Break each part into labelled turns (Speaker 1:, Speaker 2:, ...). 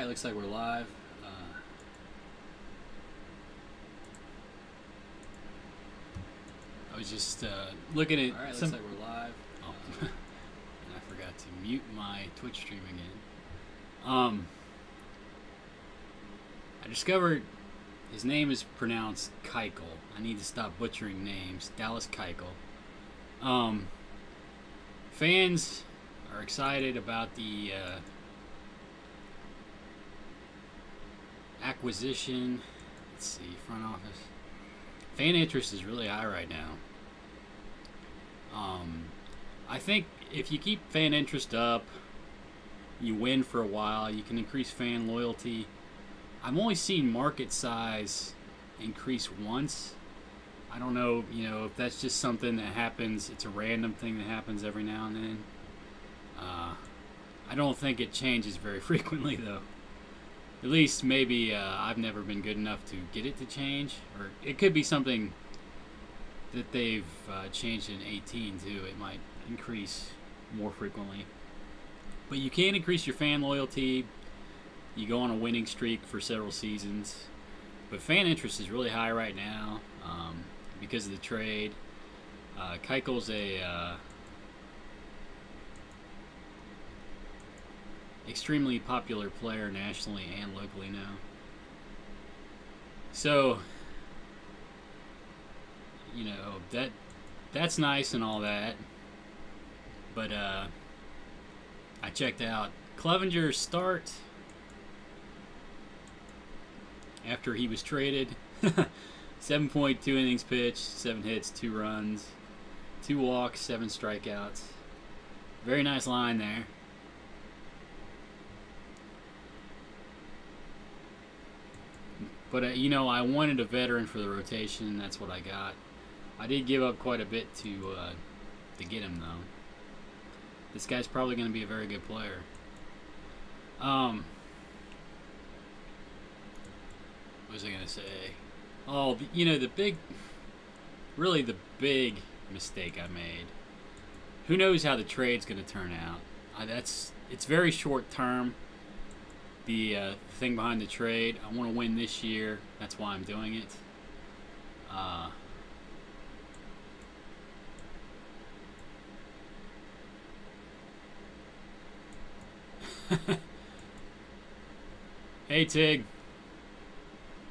Speaker 1: Alright, looks like we're live. I was just looking at
Speaker 2: Alright,
Speaker 1: some...
Speaker 2: looks like we're live.
Speaker 1: Oh, and I forgot to mute my Twitch stream again. I discovered his name is pronounced Keuchel. I need to stop butchering names. Dallas Keuchel. Fans are excited about the acquisition. Let's see, front office. Fan interest is really high right now. I think if you keep fan interest up, you win for a while, you can increase fan loyalty. I've only seen market size increase once. I don't know, if that's just something that happens. It's a random thing that happens every now and then. I don't think it changes very frequently, though. At least maybe I've never been good enough to get it to change. Or it could be something that they've changed in 18, too. It might increase more frequently. But you can increase your fan loyalty. You go on a winning streak for several seasons. But fan interest is really high right now because of the trade. Keuchel's a extremely popular player nationally and locally now. So, that's nice and all that. But I checked out Clevenger's start after he was traded. 7.2 innings pitched, 7 hits, 2 runs, 2 walks, 7 strikeouts. Very nice line there. But, I wanted a veteran for the rotation, and that's what I got. I did give up quite a bit to get him, though. This guy's probably going to be a very good player. What was I going to say? Oh, the big mistake I made. Who knows how the trade's going to turn out? It's very short term. The thing behind the trade, I want to win this year. That's why I'm doing it. Hey, Tig.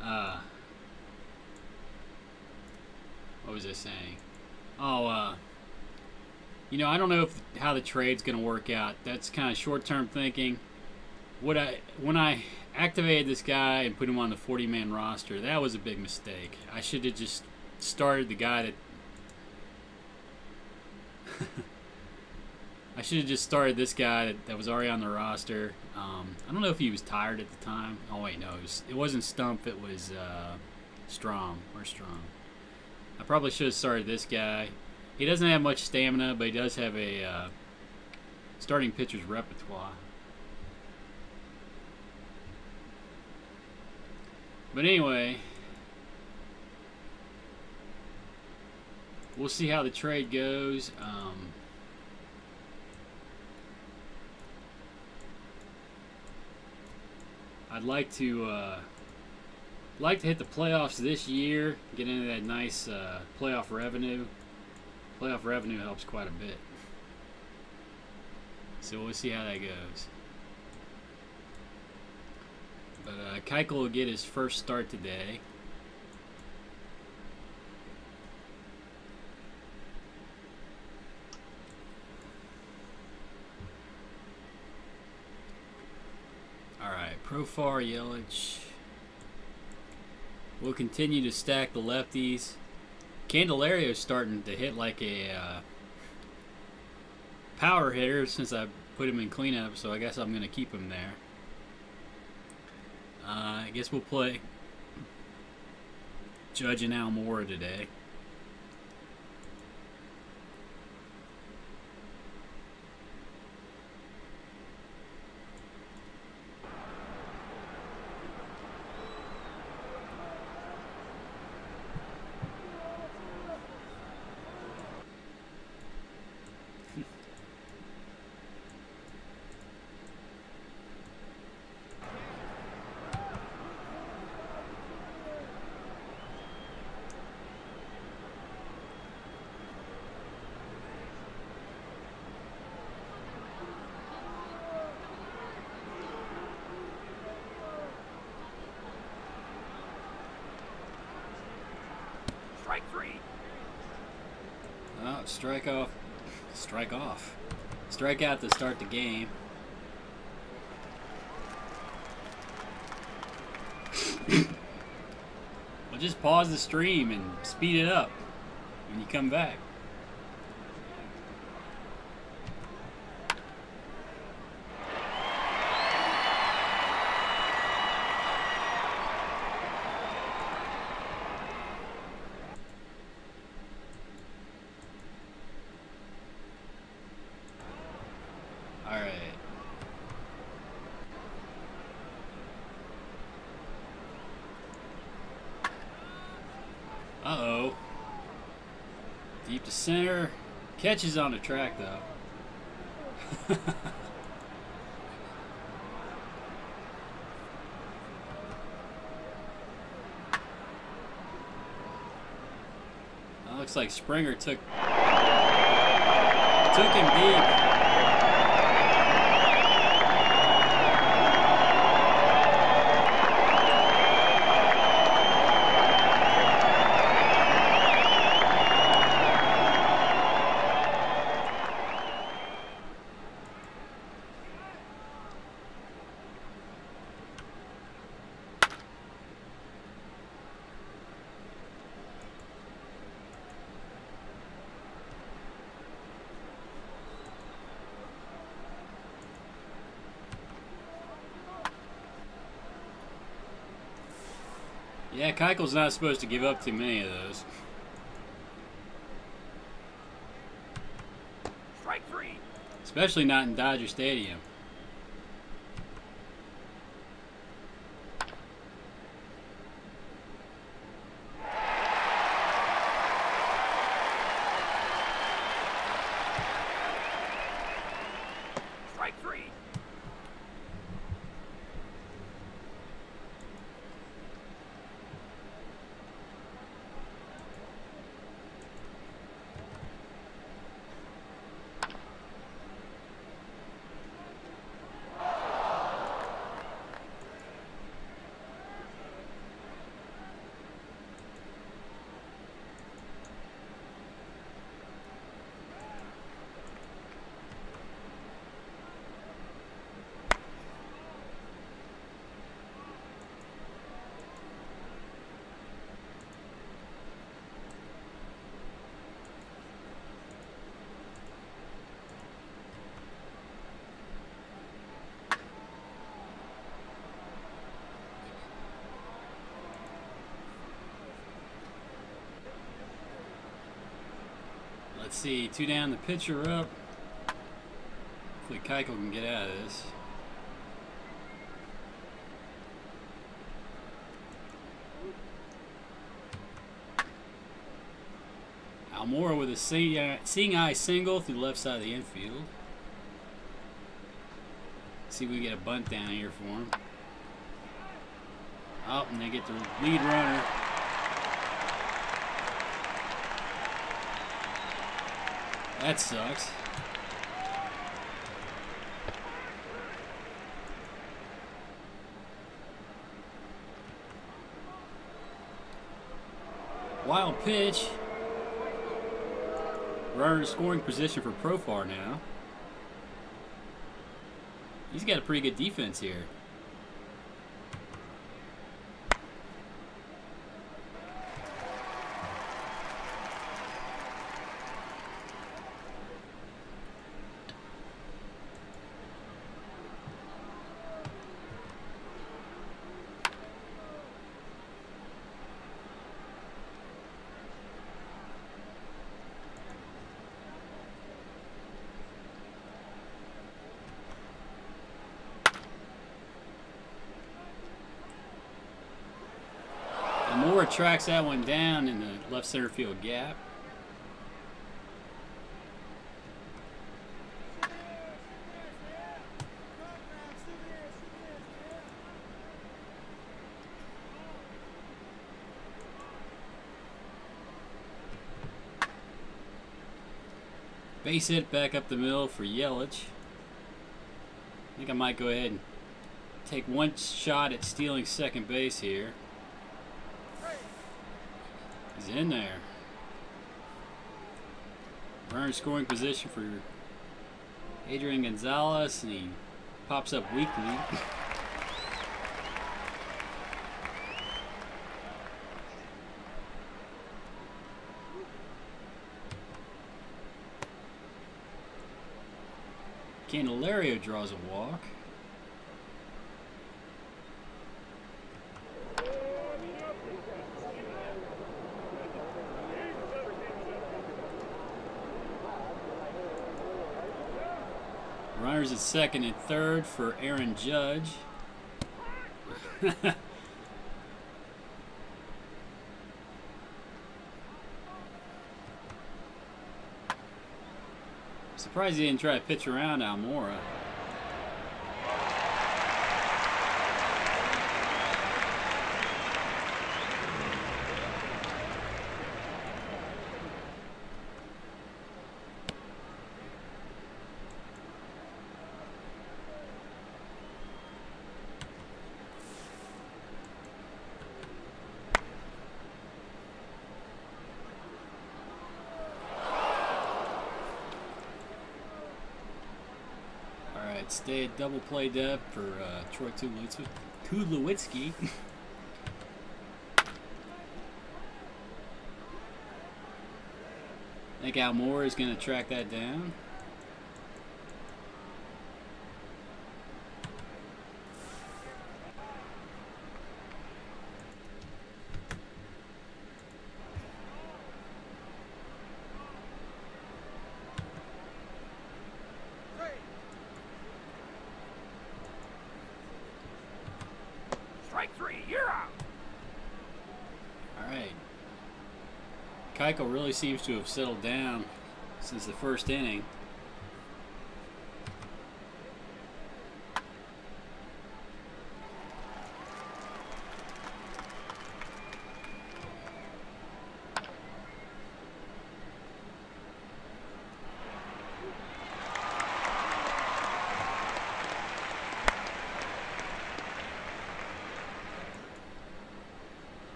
Speaker 1: What was I saying? Oh, I don't know how the trade's going to work out. That's kind of short-term thinking. When I activated this guy and put him on the 40-man roster, that was a big mistake. I should have just started the guy that... I should have just started this guy that was already on the roster. I don't know if he was tired at the time. Oh, wait, no. It wasn't Stump. It was Strom. Where's Strom? I probably should have started this guy. He doesn't have much stamina, but he does have a starting pitcher's repertoire. But anyway, we'll see how the trade goes. I'd like to hit the playoffs this year, get into that nice playoff revenue. Playoff revenue helps quite a bit. So we'll see how that goes. But Keuchel will get his first start today. Alright, Profar, Yelich. We'll continue to stack the lefties. Candelario's starting to hit like a power hitter since I put him in cleanup, so I guess I'm going to keep him there. I guess we'll play Judge and Almora today.
Speaker 2: Strike three.
Speaker 1: Oh, strike off. Strike off. Strike out to start the game. Well, just pause the stream and speed it up when you come back. Uh-oh. Deep to center. Catches on the track, though. Looks like Springer took him deep. Yeah, Keuchel's not supposed to give up too many of those.
Speaker 2: Strike three.
Speaker 1: Especially not in Dodger Stadium.
Speaker 2: Strike three.
Speaker 1: Let's see, 2 down, the pitcher up. Hopefully Keuchel can get out of this. Almora with a seeing eye single through the left side of the infield. See if we get a bunt down here for him. Oh, and they get the lead runner. That sucks. Wild pitch. Runner in scoring position for Profar now. He's got a pretty good defense here. Moore tracks that one down in the left center field gap. Base hit back up the middle for Yelich. I think I might go ahead and take one shot at stealing second base here. He's in there. Runner scoring position for Adrian Gonzalez, and he pops up weakly. Candelario draws a walk. Runners at second and third for Aaron Judge. Surprised he didn't try to pitch around Almora. Stay at double play depth for Troy Tulowitzki. I think Almora is going to track that down.
Speaker 2: Strike 3, you're out.
Speaker 1: Alright. Keuchel really seems to have settled down since the first inning.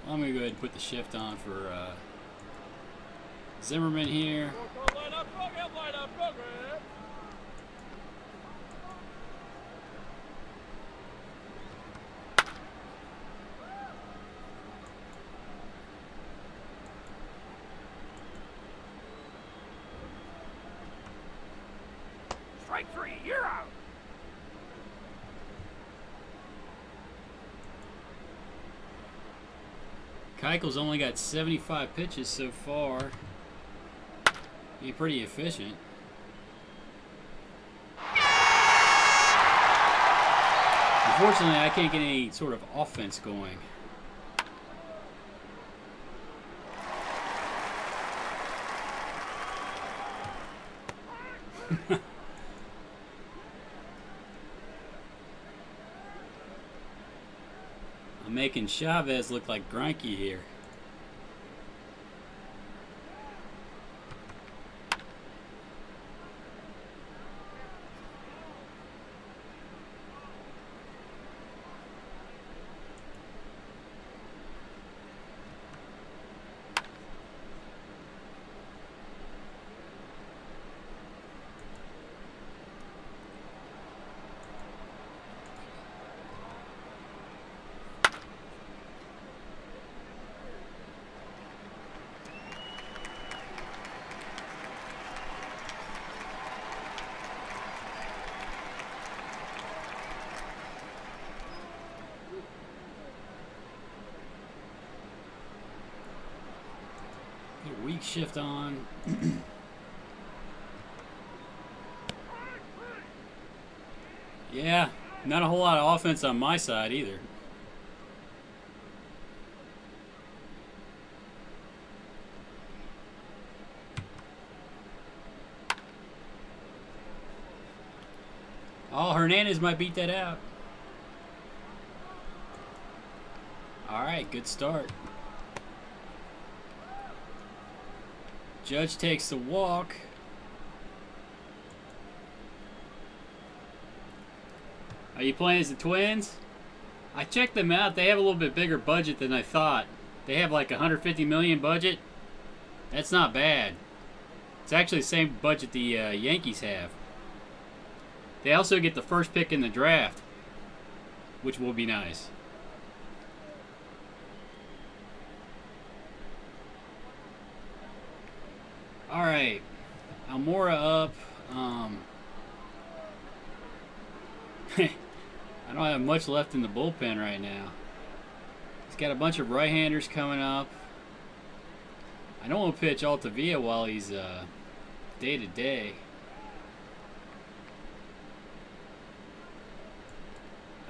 Speaker 1: I'm going to go ahead and put the shift on for Zimmerman here.
Speaker 2: Strike 3, you're out.
Speaker 1: Keuchel's only got 75 pitches so far. He's pretty efficient. Unfortunately, I can't get any sort of offense going. I'm making Chavez look like Greinke here. Weak shift on. Yeah, not a whole lot of offense on my side either. Oh, Hernandez might beat that out. All right, good start. Judge takes the walk. Are you playing as the Twins? I checked them out. They have a little bit bigger budget than I thought. They have like $150 million budget. That's not bad. It's actually the same budget the Yankees have. They also get the first pick in the draft, which will be nice. All right, Almora up. I don't have much left in the bullpen right now. He's got a bunch of right-handers coming up. I don't want to pitch Altavia while he's day-to-day.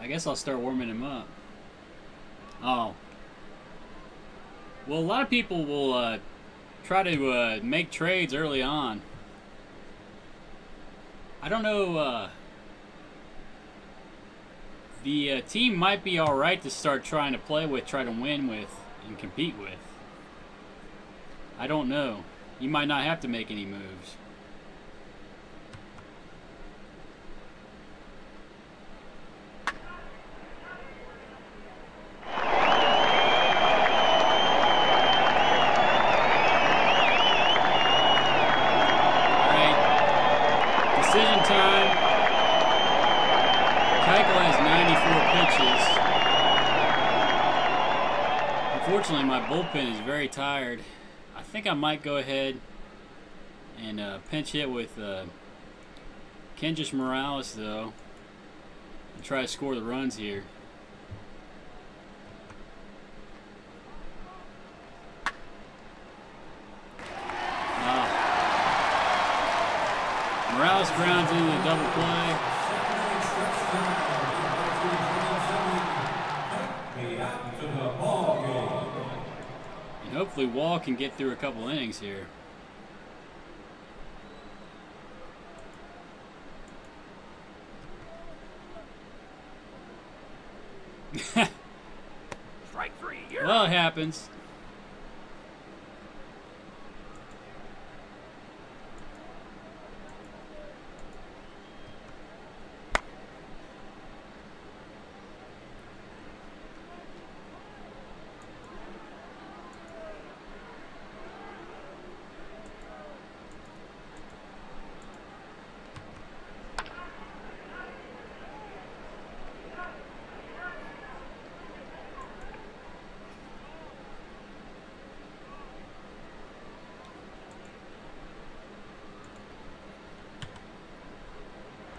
Speaker 1: I guess I'll start warming him up. Oh. Well, a lot of people will try to make trades early on. I don't know. The team might be alright to start trying to play with, try to win with, and compete with. I don't know. You might not have to make any moves. Unfortunately, my bullpen is very tired. I think I might go ahead and pinch hit with Kendrys Morales, though, and try to score the runs here. Morales grounds into the double play. Hopefully Wall can get through a couple innings here.
Speaker 2: Strike three.
Speaker 1: Well, it happens.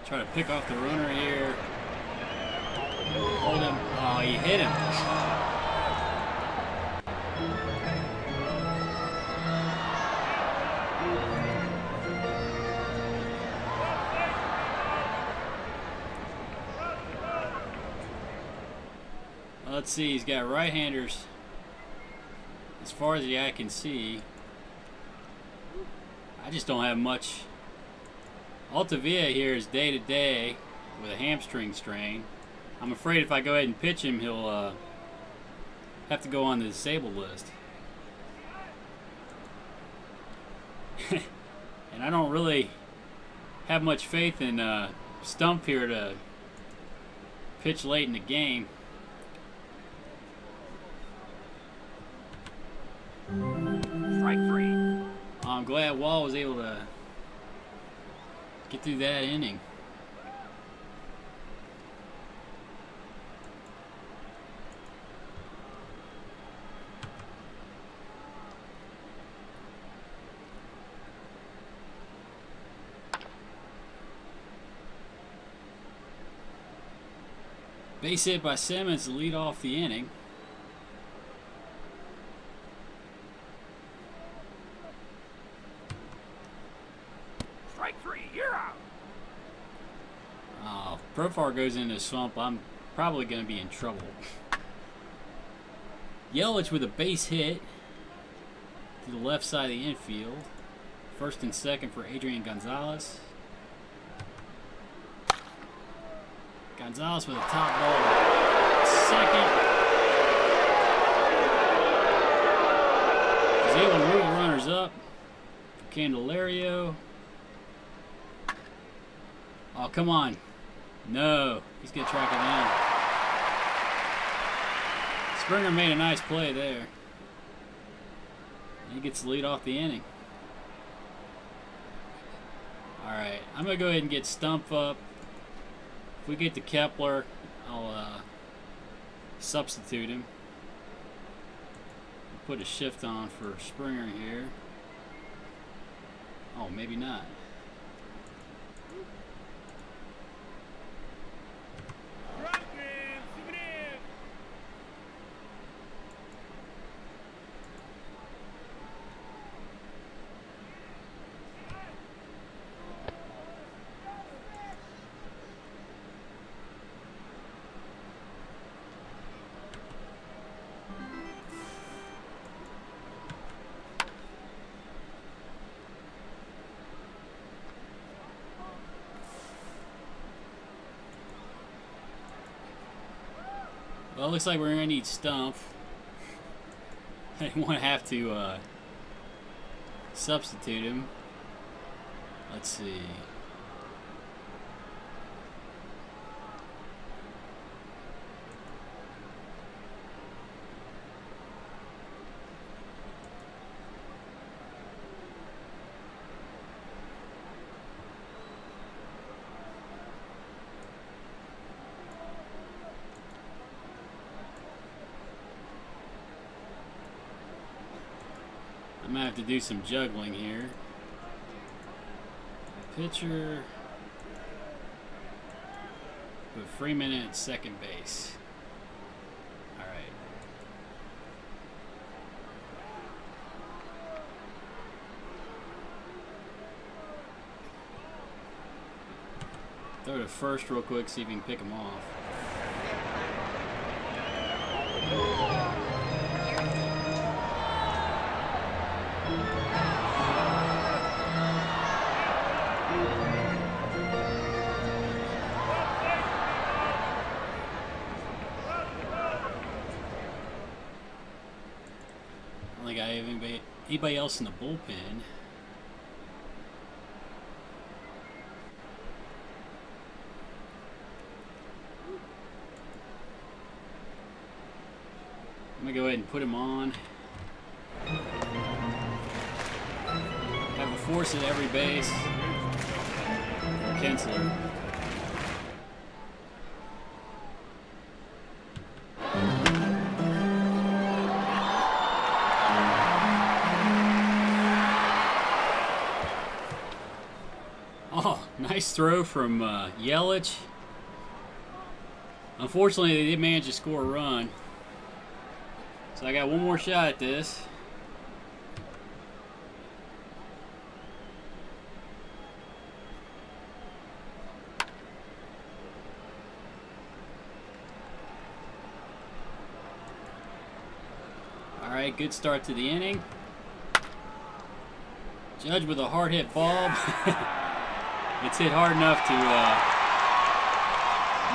Speaker 1: Try to pick off the runner here. Hold him. Oh, he hit him. Well, let's see. He's got right-handers as far as the eye can see. I just don't have much. Altavia here is day-to-day with a hamstring strain. I'm afraid if I go ahead and pitch him, he'll have to go on the disabled list. And I don't really have much faith in Stump here to pitch late in the game.
Speaker 2: Strike three.
Speaker 1: I'm glad Wall was able to get through that inning. Base hit by Simmons to lead off the inning. Profar goes into a slump, I'm probably going to be in trouble. Yelich with a base hit to the left side of the infield. First and second for Adrian Gonzalez. Gonzalez with a top ball. Second. He's able to move the runners up. Candelario. Oh, come on. No, he's gonna track it down. Springer made a nice play there. He gets the lead off the inning. Alright, I'm gonna go ahead and get Stump up. If we get to Kepler, I'll substitute him. Put a shift on for Springer here. Oh, maybe not. Well, it looks like we're going to need Stump. I didn't want to have to substitute him. Let's see. I'm gonna have to do some juggling here. Pitcher. Put Freeman in at second base. Alright. Throw to first real quick, see if we can pick him off. I don't think I have anybody else in the bullpen. I'm gonna go ahead and put him on. Have a force at every base for Kinsler. Oh, nice throw from Yelich. Unfortunately, they did manage to score a run. So I got one more shot at this. All right, good start to the inning. Judge with a hard hit ball. It's hit hard enough to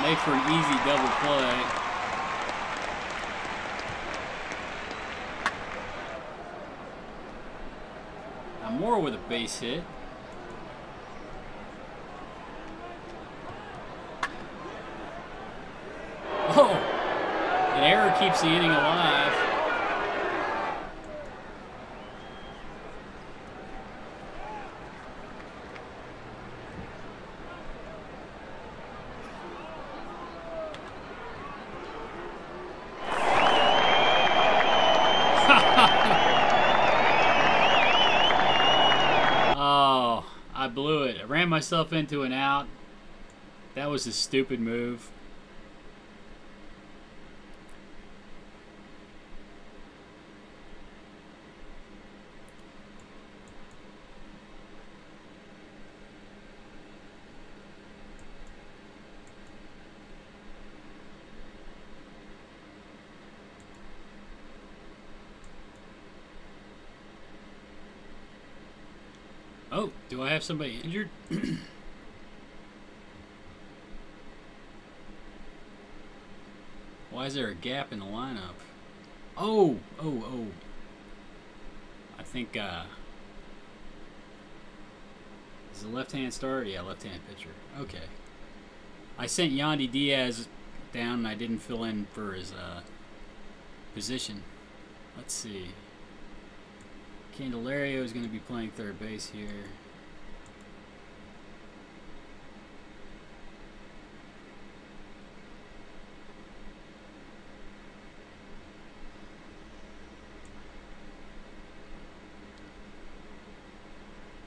Speaker 1: make for an easy double play. Moore with a base hit. Oh! An error keeps the inning alive. I blew it. I ran myself into an out. That was a stupid move. Oh, do I have somebody injured? Why is there a gap in the lineup? Oh. I think, is the left-hand starter? Yeah, left-hand pitcher. Okay. I sent Yandy Diaz down and I didn't fill in for his position. Let's see. Candelario is going to be playing third base here.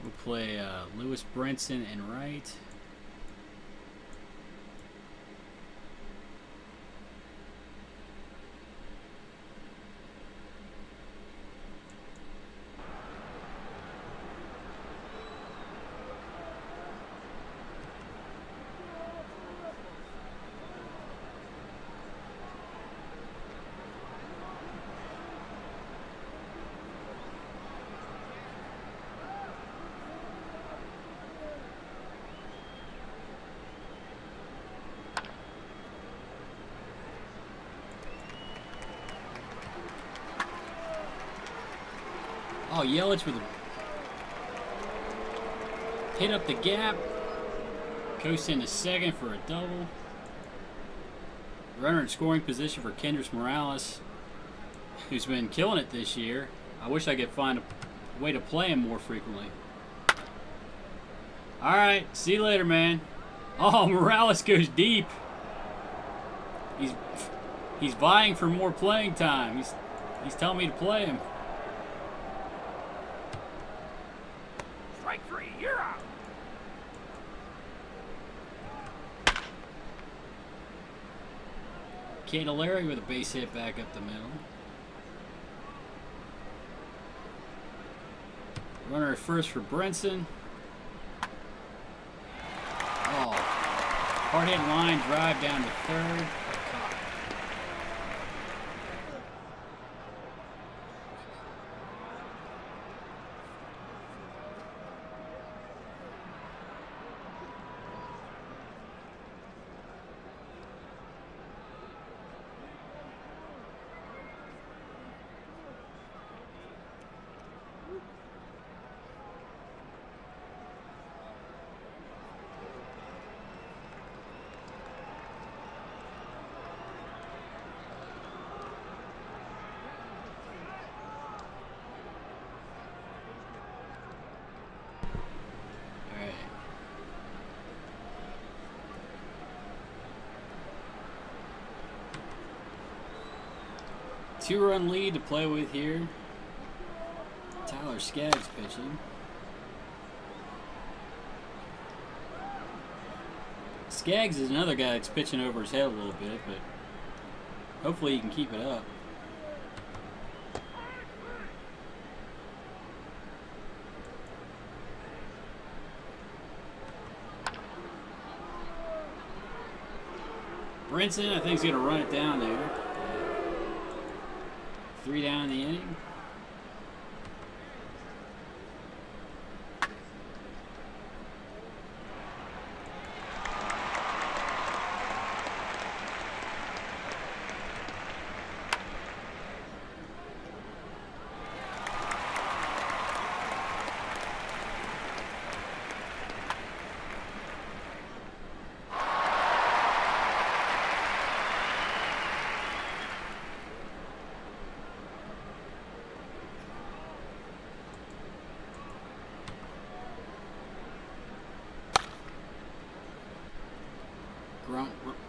Speaker 1: We'll play Lewis Brinson in right. Oh, Yelich with a hit up the gap. Coast into second for a double. Runner in scoring position for Kendrys Morales, who's been killing it this year. I wish I could find a way to play him more frequently. Alright, see you later, man. Oh, Morales goes deep. He's vying for more playing time. He's telling me to play him.
Speaker 2: Strike three, you're out.
Speaker 1: Candelario with a base hit back up the middle. Runner at first for Brinson. Oh, hard hit line drive down to third. Two-run lead to play with here. Tyler Skaggs pitching. Skaggs is another guy that's pitching over his head a little bit, but hopefully he can keep it up. Brinson, I think, is going to run it down there. 3 down in the inning.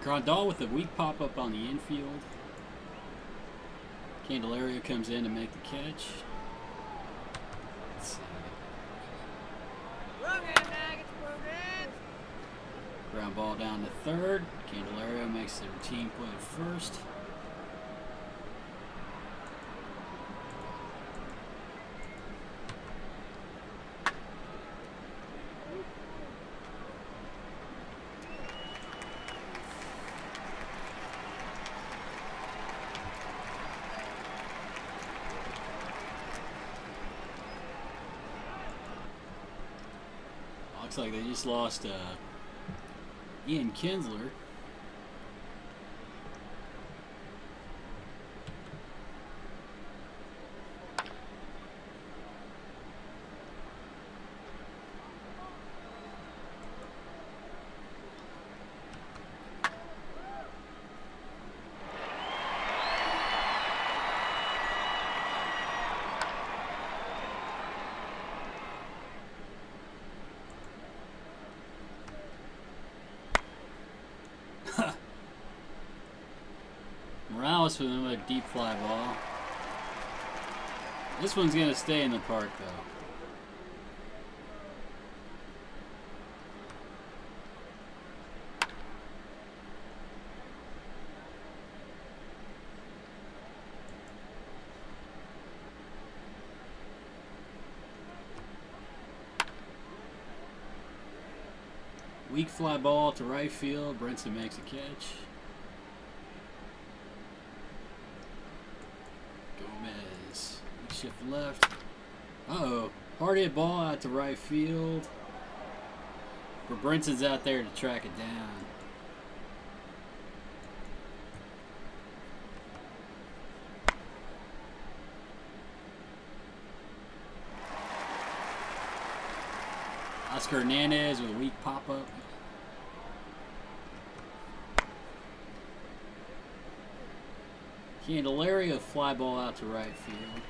Speaker 1: Grandal with a weak pop-up on the infield. Candelario comes in to make the catch. Let's see. Ground ball down to third. Candelario makes the routine play at first. Looks like they just lost Ian Kinsler. Morales with another deep fly ball. This one's going to stay in the park, though. Weak fly ball to right field. Brinson makes a catch. Gomez. Shift left. Uh-oh. Hard hit ball out to right field. But Brinson's out there to track it down. Oscar Hernandez with a weak pop-up. Candelaria fly ball out to right field.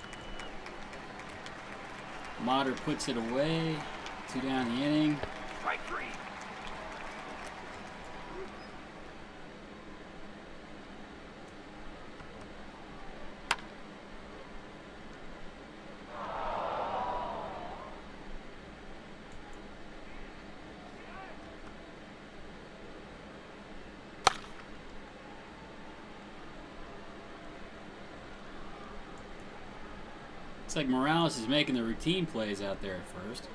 Speaker 1: Motter puts it away. 2 down the inning.
Speaker 2: Strike 3.
Speaker 1: Looks like Morales is making the routine plays out there at first.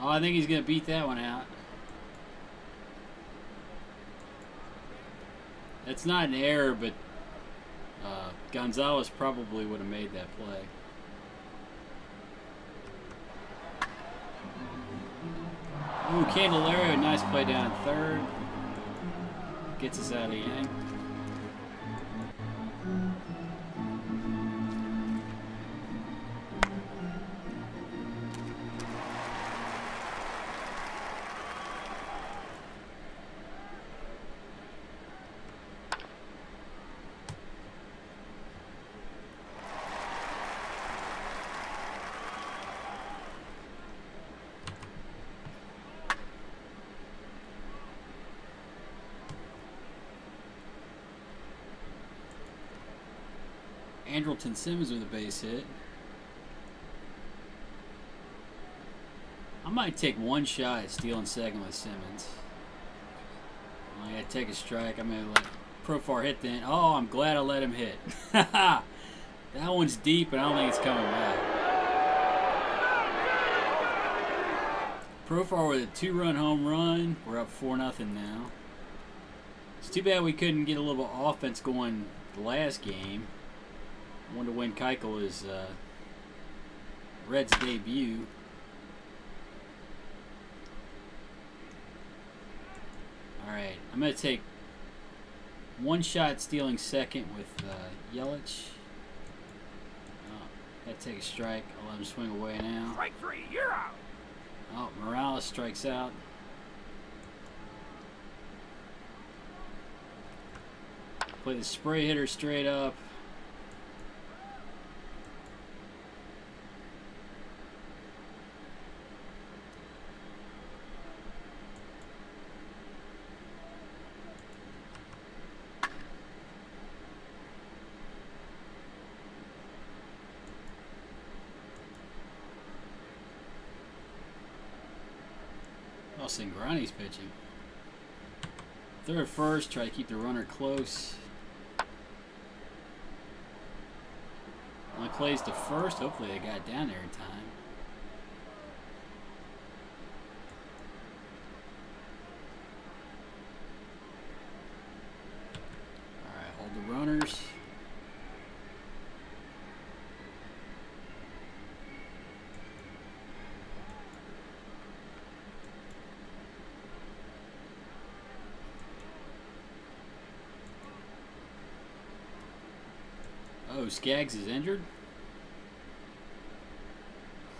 Speaker 1: Oh, I think he's going to beat that one out. That's not an error, but Gonzalez probably would have made that play. Ooh, Candelario, nice play down third. Gets us out of the inning. Andrelton Simmons with a base hit. I might take one shot at stealing second with Simmons. I gotta take a strike. I'm gonna let Profar hit then. Oh, I'm glad I let him hit. That one's deep, and I don't think it's coming back. Profar with a 2-run home run. We're up 4-0 now. It's too bad we couldn't get a little bit of offense going the last game. I wonder when Keuchel is Reds' debut. Alright, I'm going to take one shot stealing second with Yelich. Oh, got to take a strike. I'll let him swing away now.
Speaker 2: Strike 3, you're out.
Speaker 1: Oh, Morales strikes out. Play the spray hitter straight up. Cingrani's pitching. Third first, try to keep the runner close. Only plays to first. Hopefully they got down there in time. Alright, hold the runners. Oh, Skaggs is injured?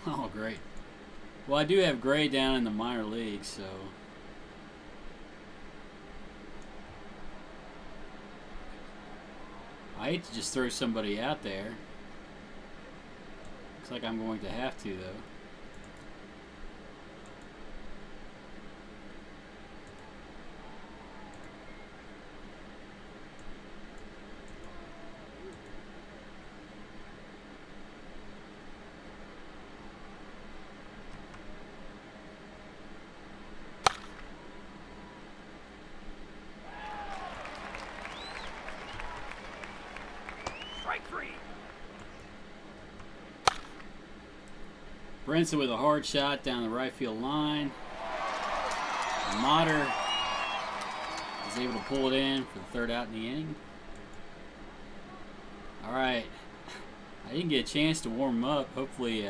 Speaker 1: Oh, great. Well, I do have Gray down in the minor leagues, so... hate to just throw somebody out there. Looks like I'm going to have to, though.
Speaker 2: Strike 3.
Speaker 1: Brinson with a hard shot down the right field line. Motter is able to pull it in for the third out in the inning. All right, I didn't get a chance to warm up. Hopefully,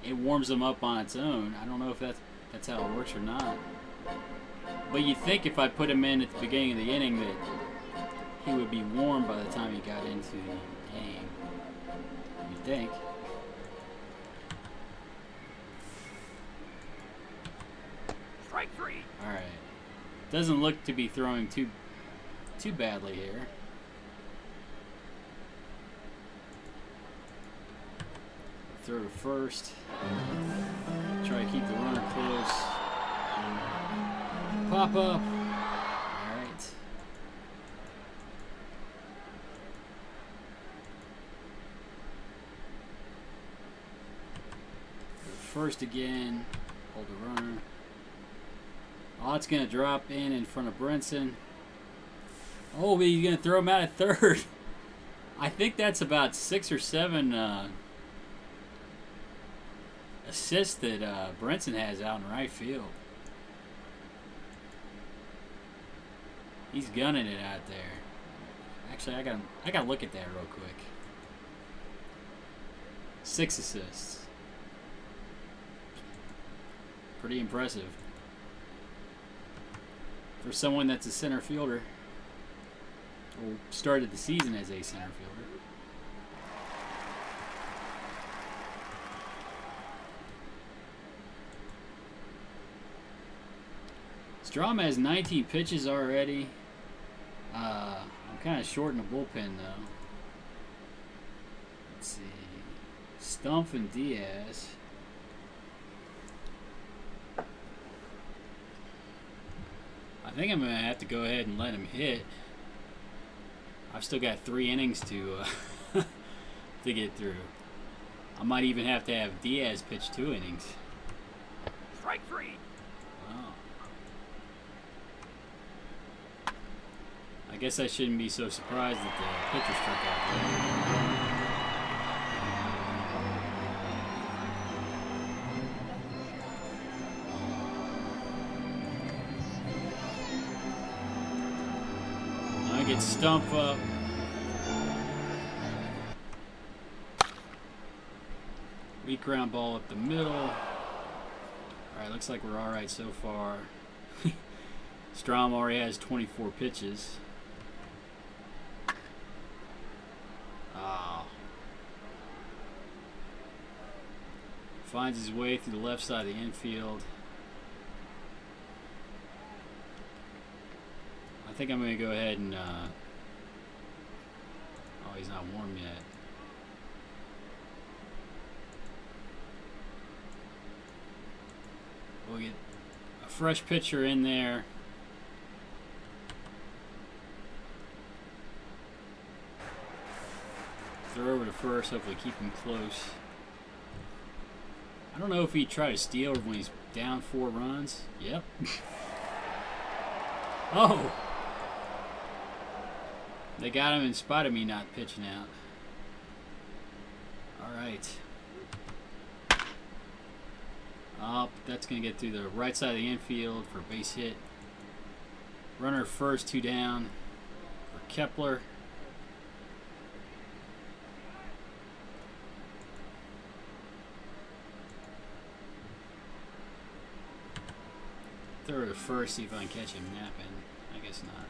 Speaker 1: it warms them up on its own. I don't know if that's how it works or not. But you'd think if I put him in at the beginning of the inning that he would be warm by the time he got into the game. You'd think.
Speaker 2: Strike 3.
Speaker 1: All right. Doesn't look to be throwing too badly here. Throw to first. Try to keep the runner close. Pop up. All right. First again. Hold the runner. Oh, it's going to drop in front of Brinson. Oh, but he's going to throw him out at third. I think that's about 6 or 7 assists that Brinson has out in right field. He's gunning it out there. Actually, I got to look at that real quick. 6 assists. Pretty impressive for someone that's a center fielder, or started the season as a center fielder. Strom has 19 pitches already. I'm kind of short in the bullpen though. Let's see. Stumpf and Diaz. I think I'm going to have to go ahead and let him hit. I've still got 3 innings to to get through. I might even have to have Diaz pitch 2 innings.
Speaker 2: Strike 3.
Speaker 1: Wow. I guess I shouldn't be so surprised that the pitcher struck out there. Get Stumpf up. Weak ground ball up the middle. Alright, looks like we're alright so far. Strom already has 24 pitches. Finds his way through the left side of the infield. I think I'm going to go ahead and, oh, he's not warm yet. We'll get a fresh pitcher in there. Throw over to first, hopefully keep him close. I don't know if he'd try to steal when he's down 4 runs. Yep. Oh! They got him in spite of me not pitching out. Alright. Up. That's going to get through the right side of the infield for a base hit. Runner first, 2 down for Kepler. Throw to first, see if I can catch him napping. I guess not.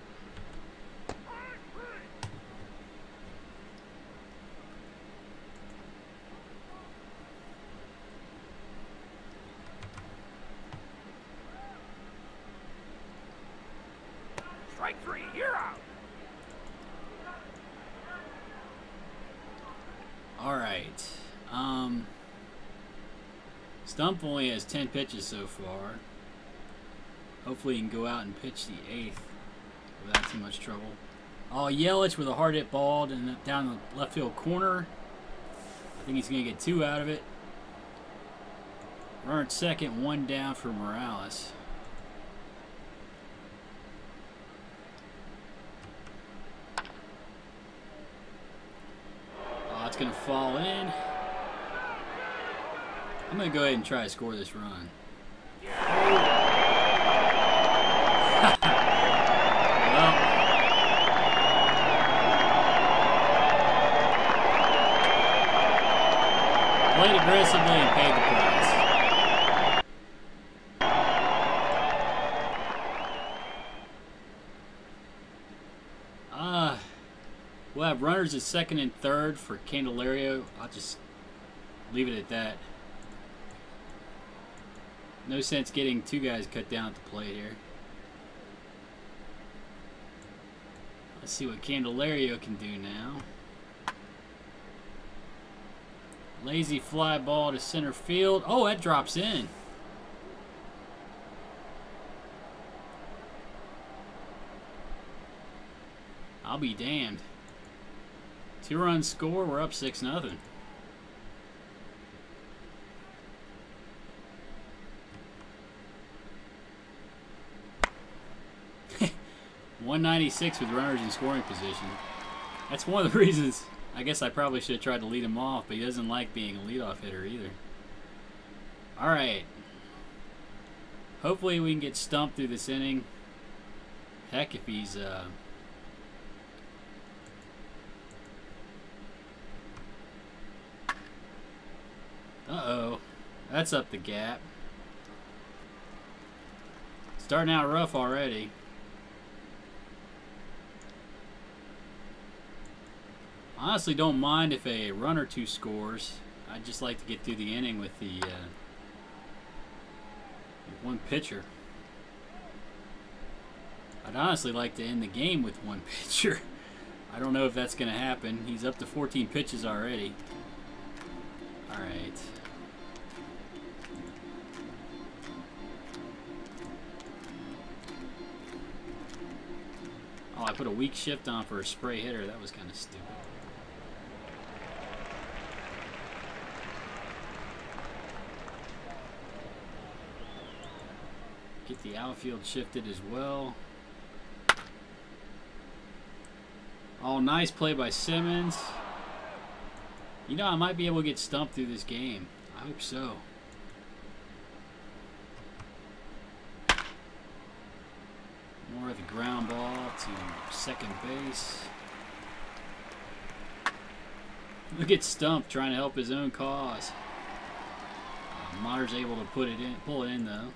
Speaker 2: Strike Strike three. You're out.
Speaker 1: All right. Stump only has 10 pitches so far. Hopefully he can go out and pitch the 8th without too much trouble. Oh, Yelich with a hard hit ball and down the left field corner. I think he's going to get 2 out of it. Runner at second, 1 down for Morales. Oh, it's going to fall in. I'm going to go ahead and try to score this run. Well, played aggressively and paid the price. We'll have runners at second and third for Candelario. I'll just leave it at that. No sense getting 2 guys cut down at the plate here. Let's see what Candelario can do now. Lazy fly ball to center field. Oh, that drops in. I'll be damned. 2-run score. We're up 6-0. .196 with runners in scoring position. That's one of the reasons I guess I probably should have tried to lead him off, but he doesn't like being a leadoff hitter either. Alright. Hopefully we can get stumped through this inning. Heck, if he's uh-oh. That's up the gap. Starting out rough already. Honestly, don't mind if a run or 2 scores. I'd just like to get through the inning with the with 1 pitcher. I'd honestly like to end the game with 1 pitcher. I don't know if that's going to happen. He's up to 14 pitches already. All right. Oh, I put a weak shift on for a spray hitter. That was kind of stupid. Get the outfield shifted as well. Oh, nice play by Simmons. You know, I might be able to get stumped through this game. I hope so. More of the ground ball to second base. Look at Stump trying to help his own cause. Motter's able to pull it in though.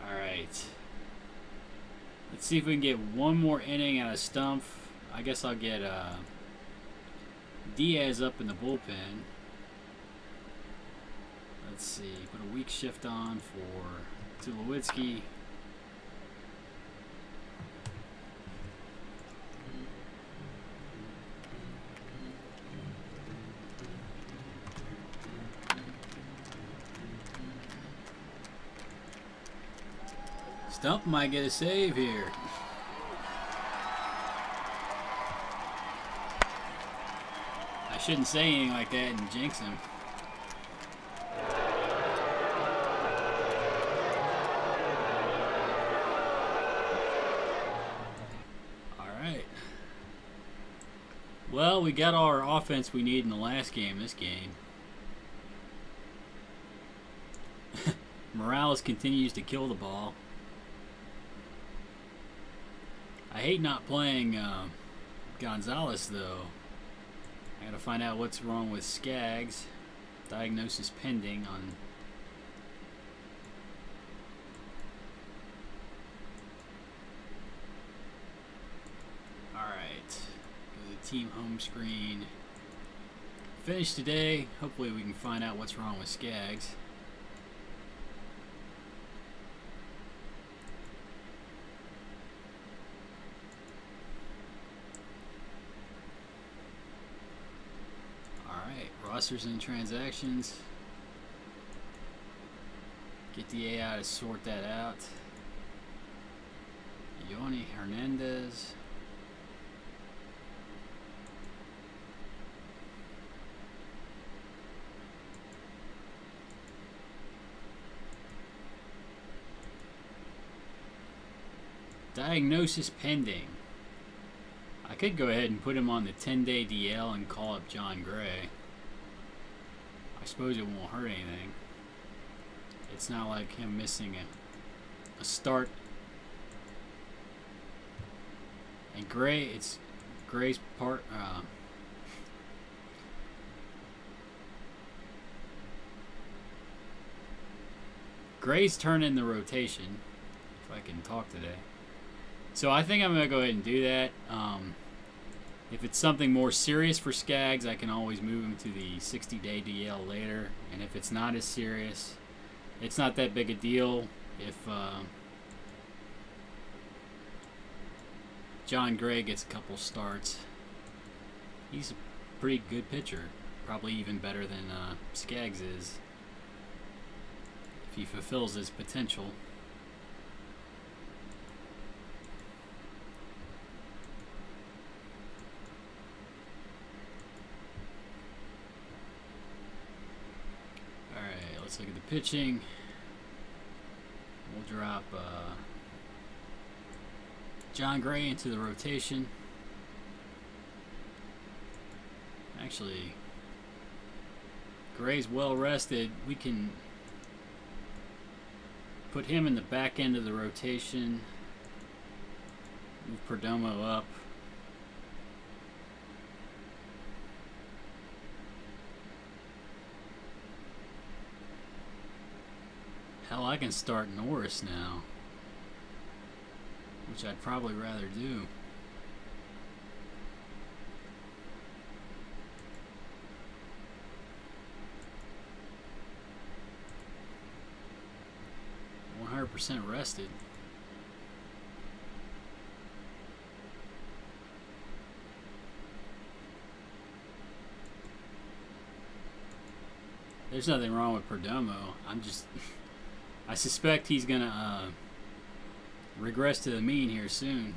Speaker 1: Alright. Let's see if we can get 1 more inning out of Stump. I guess I'll get Diaz up in the bullpen. Let's see. Put a weak shift on for Tulowitzki. Stump might get a save here. I shouldn't say anything like that and jinx him. Alright. Well, we got our offense we need in the last game, this game. Morales continues to kill the ball. I hate not playing Gonzalez, though. I gotta find out what's wrong with Skaggs. Diagnosis pending on... Alright. Go to the team home screen. Finish today. Hopefully we can find out what's wrong with Skaggs. Rosters and transactions. Get the AI to sort that out. Yoni Hernandez. Diagnosis pending. I could go ahead and put him on the 10-day DL and call up Jon Gray. I suppose it won't hurt anything. It's not like him missing a start. And Gray, it's Gray's part. Gray's turn in the rotation. If I can talk today. So I think I'm going to go ahead and do that. If it's something more serious for Skaggs, I can always move him to the 60-day DL later. And if it's not as serious, it's not that big a deal. If Jon Gray gets a couple starts, he's a pretty good pitcher. Probably even better than Skaggs is. If he fulfills his potential. Let's look at the pitching. We'll drop Jon Gray into the rotation. Actually, Gray's well rested. We can put him in the back end of the rotation. Move Perdomo up. Hell, I can start Norris now, which I'd probably rather do. %100% rested. There's nothing wrong with Perdomo. I'm just... I suspect he's going to regress to the mean here soon.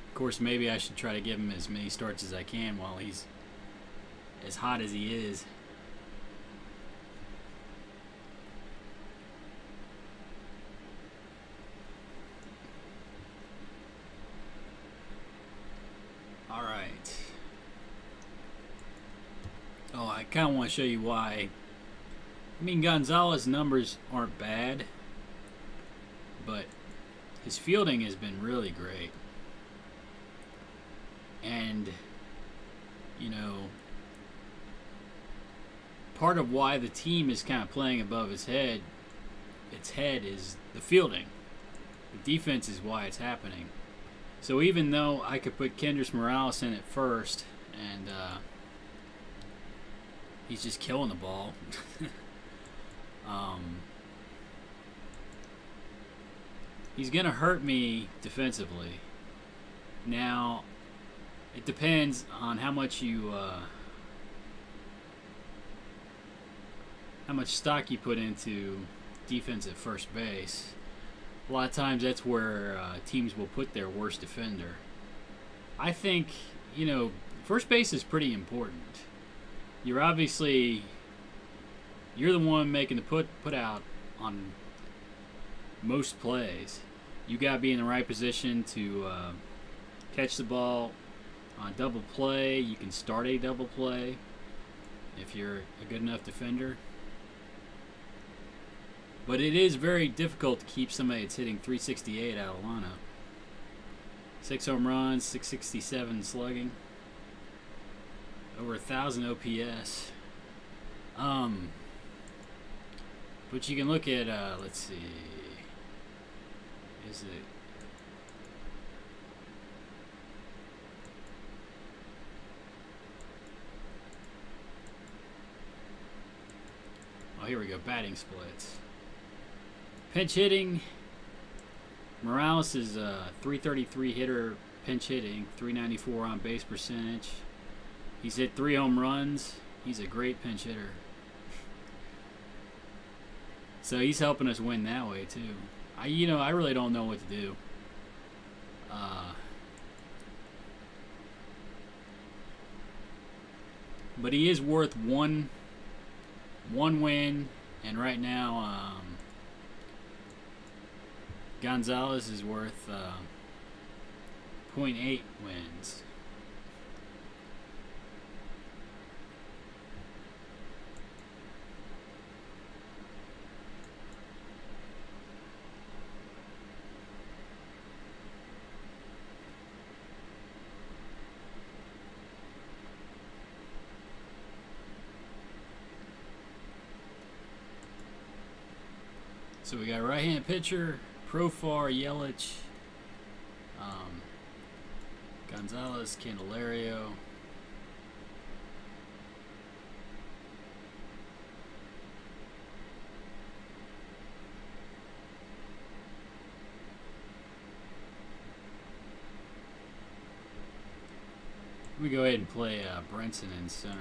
Speaker 1: Of course, maybe I should try to give him as many starts as I can while he's as hot as he is. All right. Oh, I kind of want to show you why. I mean, Gonzalez's numbers aren't bad, but his fielding has been really great. And, you know, part of why the team is kind of playing above its head is the fielding. The defense is why it's happening. So even though I could put Kendrys Morales in at first, and he's just killing the ball. He's going to hurt me defensively. Now, it depends on how much you, how much stock you put into defense at first base. A lot of times that's where teams will put their worst defender. I think, you know, first base is pretty important. You're obviously, you're the one making the put out on most plays. You got to be in the right position to catch the ball on double play. You can start a double play if you're a good enough defender. But it is very difficult to keep somebody that's hitting 368 out of lineup. 6 home runs, 667 slugging. Over 1,000 OPS. But you can look at, let's see. Is it? Oh, here we go. Batting splits. Pinch hitting. Morales is a 333 hitter pinch hitting, 394 on base percentage. He's hit 3 home runs. He's a great pinch hitter. So he's helping us win that way too. I really don't know what to do. But he is worth one win, and right now Gonzalez is worth 0.8 wins. So we got right-hand pitcher, Profar, Yelich, Gonzalez, Candelario. We go ahead and play Brenton in center.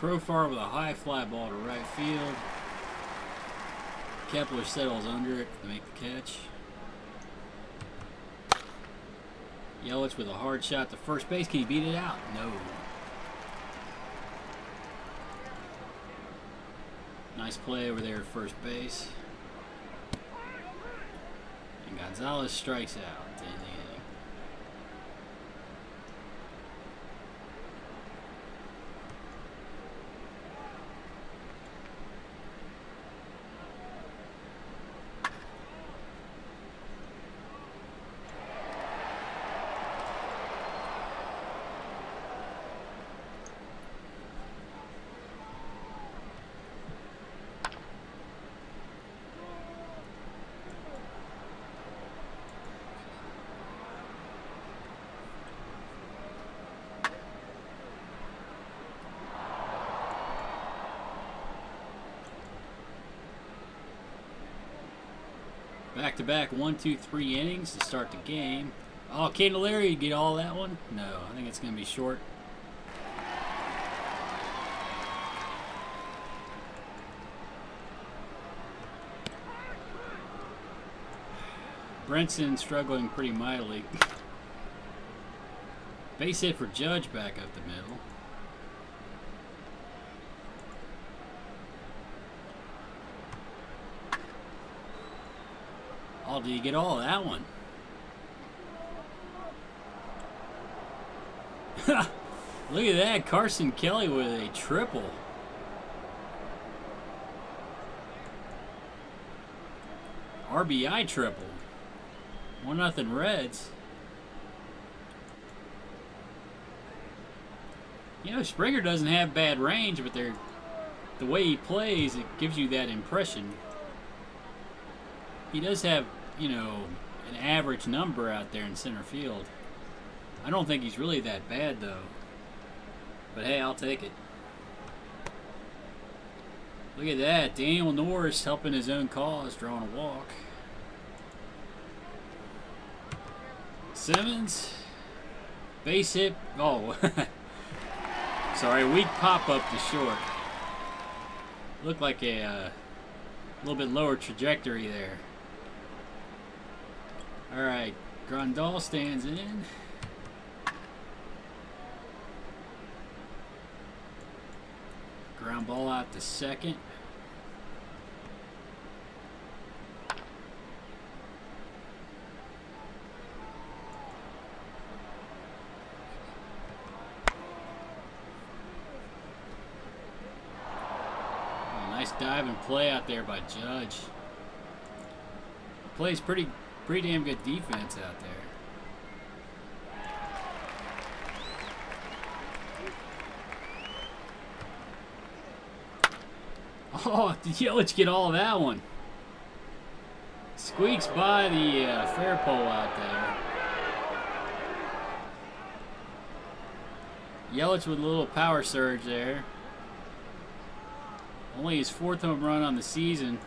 Speaker 1: Profar with a high fly ball to right field. Kepler settles under it to make the catch. Yelich with a hard shot to first base. Can he beat it out? No. Nice play over there at first base. And Gonzalez strikes out to end the inning. Back-to-back 1, 2, 3 innings to start the game. Oh, Candelario, you get all that one? No, I think it's going to be short. Brenton struggling pretty mightily. Base hit for Judge back up the middle. Oh, did you get all of that one? Look at that. Carson Kelly with a triple. RBI triple. 1-0 Reds. You know, Springer doesn't have bad range, but the way he plays, it gives you that impression. He does have, you know, an average number out there in center field. I don't think he's really that bad, though. But hey, I'll take it. Look at that. Daniel Norris helping his own cause, drawing a walk. Simmons. Base hit. Oh. Sorry, weak pop-up to short. Looked like a little bit lower trajectory there. Alright, Grandal stands in. Ground ball out to second. Nice diving play out there by Judge. Plays pretty damn good defense out there. Oh, did Yelich get all of that one? Squeaks by the fair pole out there. Yelich with a little power surge there. Only his 4th home run on the season.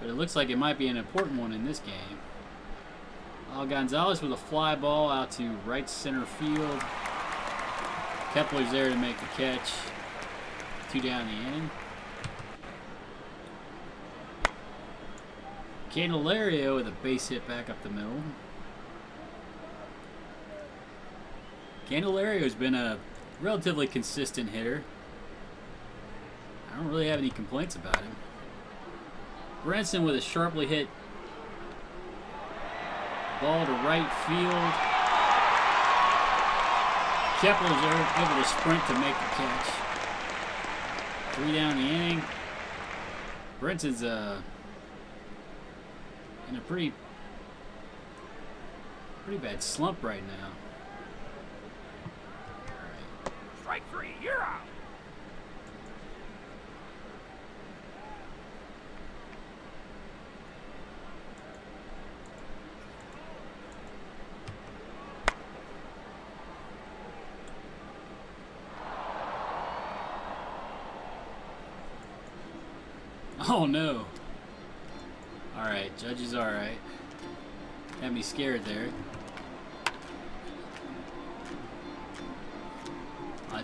Speaker 1: But it looks like it might be an important one in this game. Gonzalez with a fly ball out to right center field. Kepler's there to make the catch. 2 down the inning. Candelario with a base hit back up the middle. Candelario's been a relatively consistent hitter. I don't really have any complaints about him. Brinson with a sharply hit ball to right field. Kepler's there, able to sprint to make the catch. 3 down the inning. Brinson's in a pretty bad slump right now.
Speaker 2: Strike 3, you're out.
Speaker 1: Oh no. Alright, Judge is alright. Had me scared there.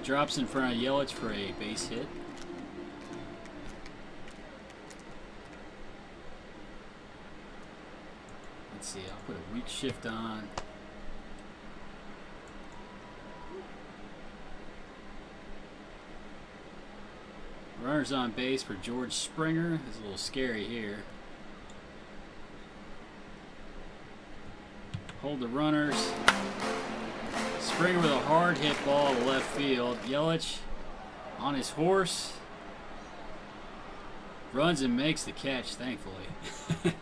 Speaker 1: Drops in front of Yelich for a base hit. Let's see, I'll put a weak shift on. Runners on base for George Springer. It's a little scary here. Hold the runners. Springer with a hard hit ball to left field. Yelich on his horse. Runs and makes the catch, thankfully.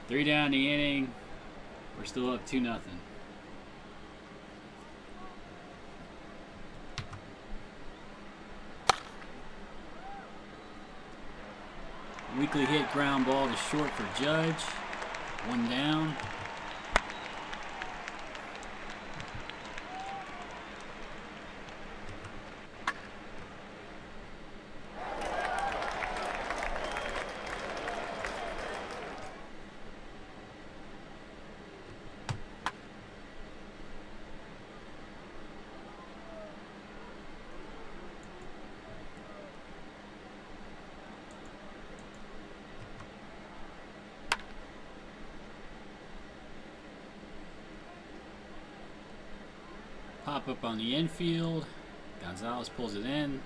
Speaker 1: 3 down the inning. We're still up 2-0. Weakly hit ground ball to short for Judge. 1 down. Pop up on the infield. Gonzalez pulls it in.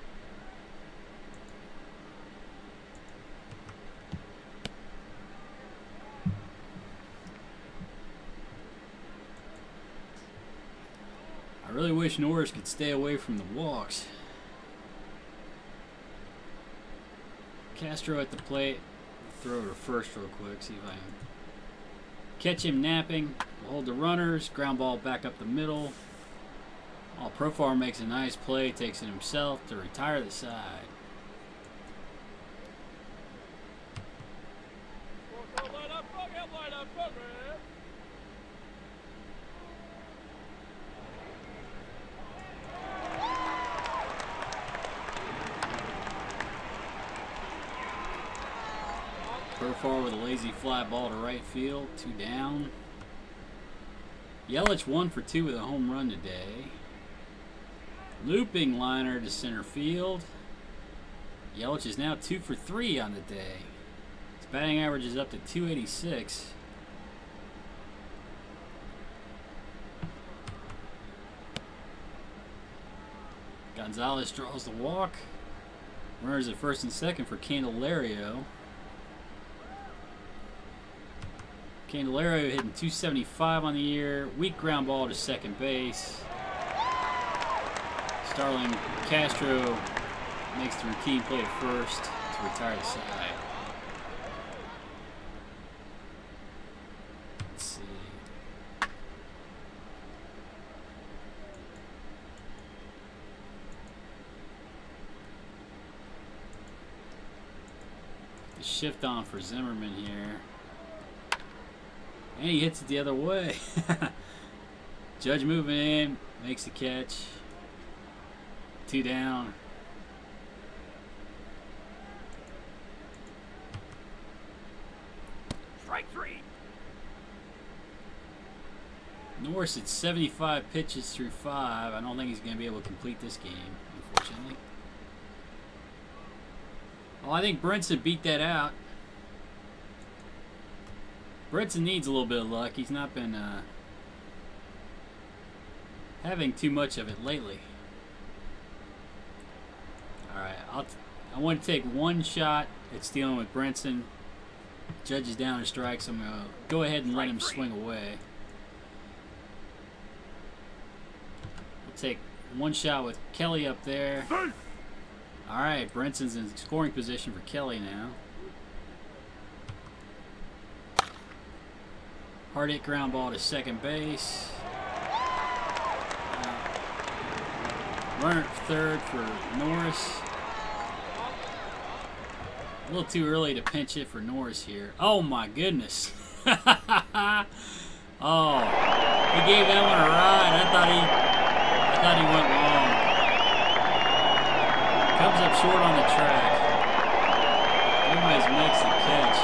Speaker 1: I really wish Norris could stay away from the walks. Castro at the plate. Throw to first real quick, see if I can catch him napping. We'll hold the runners. Ground ball back up the middle. Profar makes a nice play, takes it himself to retire the side. Profar with a lazy fly ball to right field, 2 down. Yelich 1 for 2 with a home run today. Looping liner to center field. Yelich is now 2 for 3 on the day. His batting average is up to 286. Gonzalez draws the walk. Runners at first and second for Candelario. Candelario hitting 275 on the year. Weak ground ball to second base. Starling Castro makes the routine play at first to retire the side. Let's see. The shift on for Zimmerman here. And he hits it the other way. Judge moving in, makes the catch. 2 down.
Speaker 2: Strike 3.
Speaker 1: Norris at 75 pitches through 5. I don't think he's going to be able to complete this game, unfortunately. Oh, I think Brinson beat that out. Brinson needs a little bit of luck. He's not been having too much of it lately. Alright, I want to take one shot at stealing with Brinson. Judge is down and strikes. I'm going to go ahead and let him swing away. We'll take one shot with Kelly up there. Alright, Brinson's in scoring position for Kelly now. Hard hit ground ball to second base. Runner at third for Norris. A little too early to pinch hit for Norris here. Oh my goodness. Oh, he gave that one a ride. I thought he went long. Comes up short on the track. Everybody's makes the catch.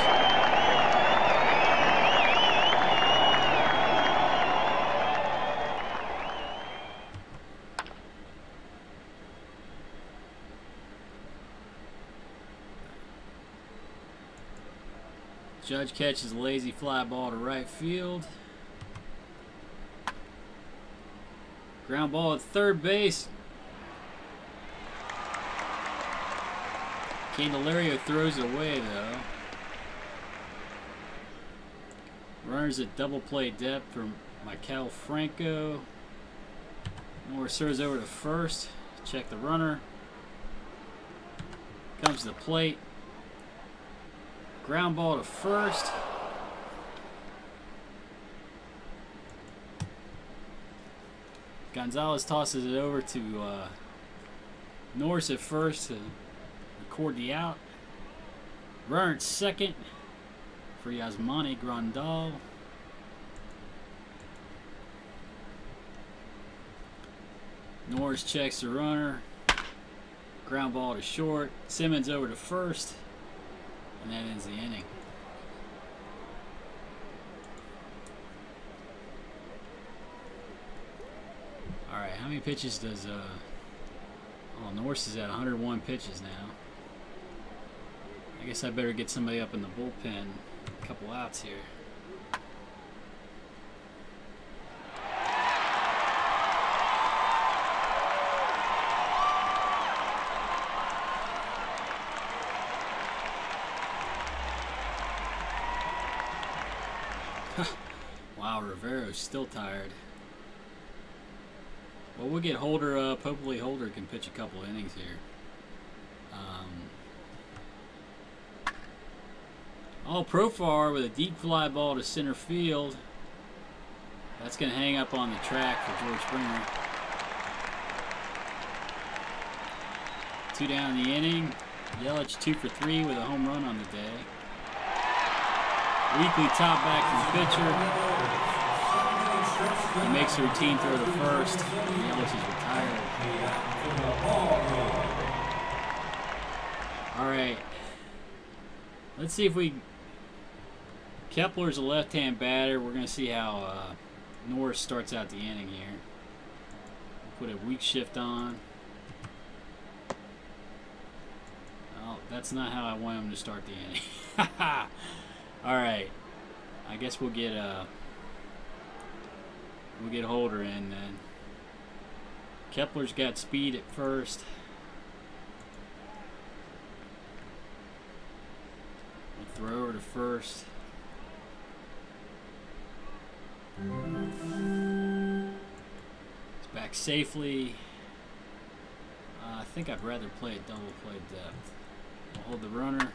Speaker 1: Judge catches a lazy fly ball to right field. Ground ball at third base. Candelario throws it away though. Runners at double play depth from Michael Franco. Norris throws over to first. Check the runner. Comes to the plate. Ground ball to first. Gonzalez tosses it over to Norris at first to record the out. Runner at second for Yasmani Grandal. Norris checks the runner. Ground ball to short. Simmons over to first. And that ends the inning. Alright, how many pitches does oh, Norris is at 101 pitches now. I guess I better get somebody up in the bullpen. A couple outs here. Wow, Rivero's still tired. Well, we'll get Holder up. Hopefully Holder can pitch a couple innings here. Profar with a deep fly ball to center field. That's going to hang up on the track for George Springer. 2 down in the inning. Yelich 2 for 3 with a home run on the day. Weekly top back from pitcher. He makes a routine throw to first. Yelich is retired. Alright. Let's see if we... Kepler's a left-hand batter. We're going to see how Norris starts out the inning here. Put a weak shift on. Oh, that's not how I want him to start the inning. Alright. I guess we'll get Holder in then. Kepler's got speed at first. We'll throw over to first. It's back safely. think I'd rather play a double play depth. I'll hold the runner.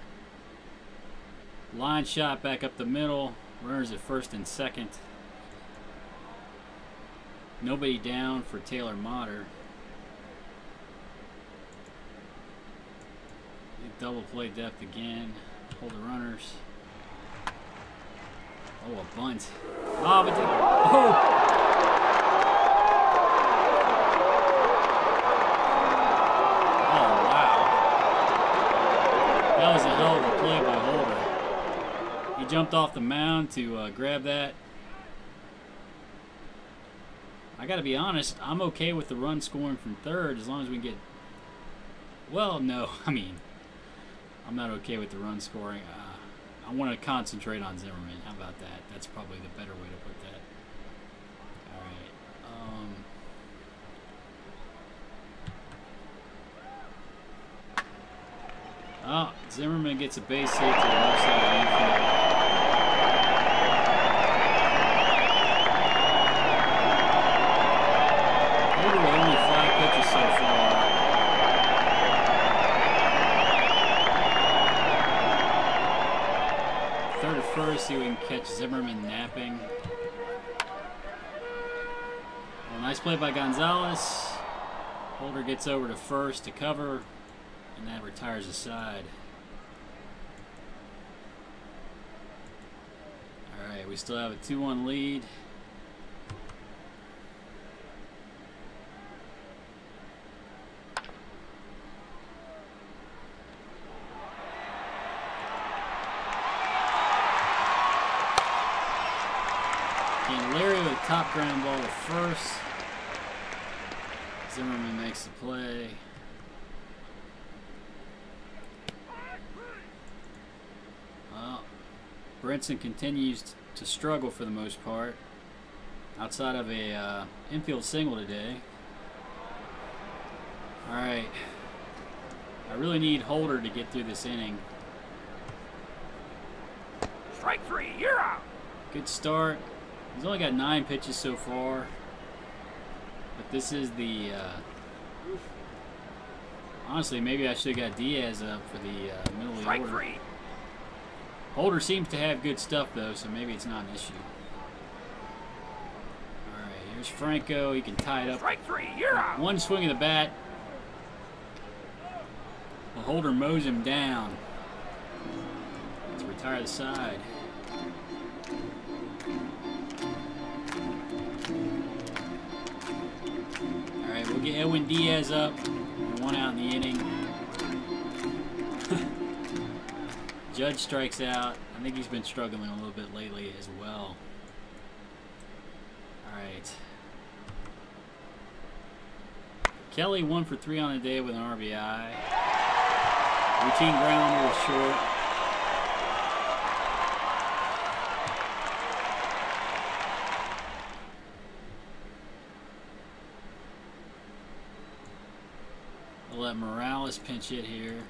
Speaker 1: Line shot back up the middle. Runners at first and second. Nobody down for Taylor Motter. Double play depth again. Hold the runners. Oh, a bunt. Oh, but oh! Oh, wow. That was a hell of a play by Holder. He jumped off the mound to grab that. I gotta be honest, I'm okay with the run scoring from third as long as we get... Well, no, I mean, I'm not okay with the run scoring. I want to concentrate on Zimmerman. How about that? That's probably the better way to put that. All right. Oh, Zimmerman gets a base hit to the left side of the infield. Holder with only 5 pitches so far. Third to first, see if we can catch Zimmerman napping. Well, nice play by Gonzalez. Holder gets over to first to cover, and that retires the side. Alright, we still have a 2-1 lead. Larry with a top ground ball to first. Zimmerman makes the play. Well, Brinson continues to struggle for the most part. Outside of a infield single today. Alright. I really need Holder to get through this inning.
Speaker 2: Strike 3, you're out.
Speaker 1: Good start. He's only got 9 pitches so far, but this is the, honestly, maybe I should have got Diaz up for the middle of the order.
Speaker 2: 3.
Speaker 1: Holder seems to have good stuff, though, so maybe it's not an issue. All right, here's Franco. He can tie it up.
Speaker 2: Strike 3, you're out.
Speaker 1: One swing of the bat. The Holder mows him down to retire the side. We'll get Edwin Diaz up. 1 out in the inning. Judge strikes out. I think he's been struggling a little bit lately as well. Alright. Kelly 1 for 3 on the day with an RBI. Routine grounder is short. We'll let Morales pinch hit here.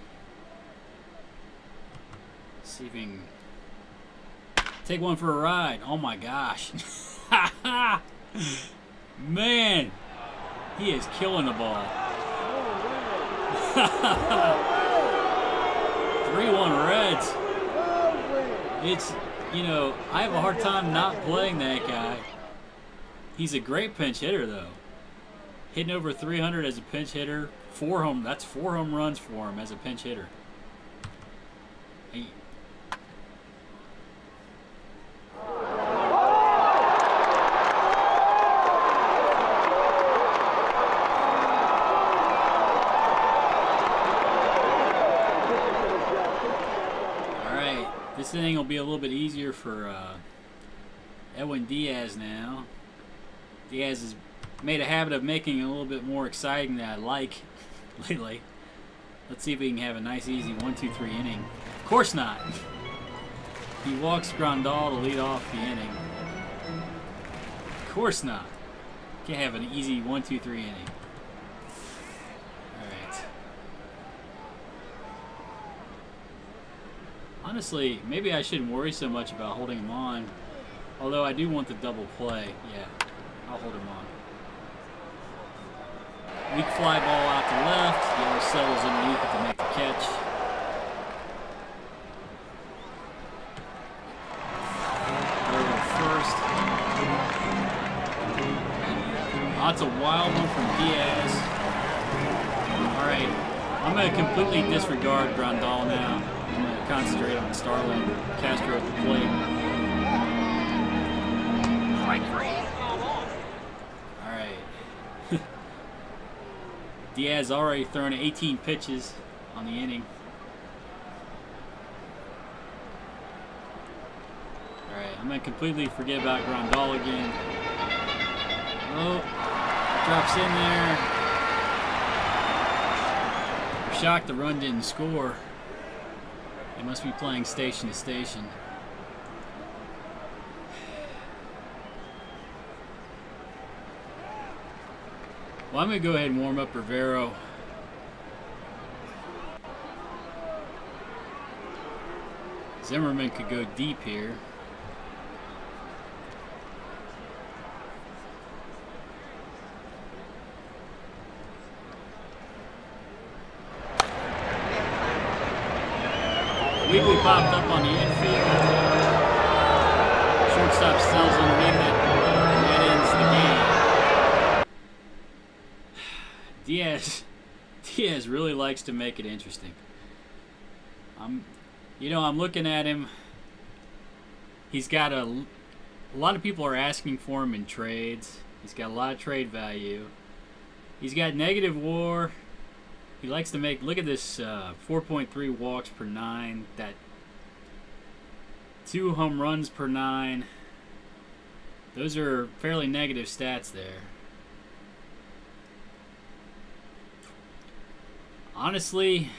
Speaker 1: See if he can take one for a ride. Oh my gosh. Man, he is killing the ball. 3-1 Reds. It's, you know, I have a hard time not playing that guy. He's a great pinch hitter, though. Hitting over 300 as a pinch hitter. That's 4 home runs for him as a pinch hitter. Hey. Alright, this inning will be a little bit easier for Edwin Diaz now. Diaz has made a habit of making it a little bit more exciting than I like lately. Let's see if we can have a nice, easy 1-2-3 inning. Of course not. He walks Grandal to lead off the inning. Of course not. Can't have an easy 1-2-3 inning. Alright. Honestly, maybe I shouldn't worry so much about holding him on. Although I do want the double play. Yeah, I'll hold him on. Weak fly ball out to left. Yeller settles underneath it to make the catch. First. That's a wild one from Diaz. Alright, I'm going to completely disregard Grandal now. I'm going to concentrate on Starlin. Castro at the plate.
Speaker 2: Strike 3.
Speaker 1: Alright. Diaz already thrown 18 pitches on the inning. Alright, I'm going to completely forget about Grandal again. Oh, drops in there. I'm shocked the run didn't score. They must be playing station to station. Well, I'm going to go ahead and warm up Rivero. Zimmerman could go deep here. Weekly popped up on the infield. Shortstop sells underneath it, and that ends the game. Diaz really likes to make it interesting. I'm looking at him. He's got a lot of people are asking for him in trades. He's got a lot of trade value. He's got negative WAR. He likes to make, look at this, 4.3 walks per 9, that 2 home runs per 9. Those are fairly negative stats there. Honestly,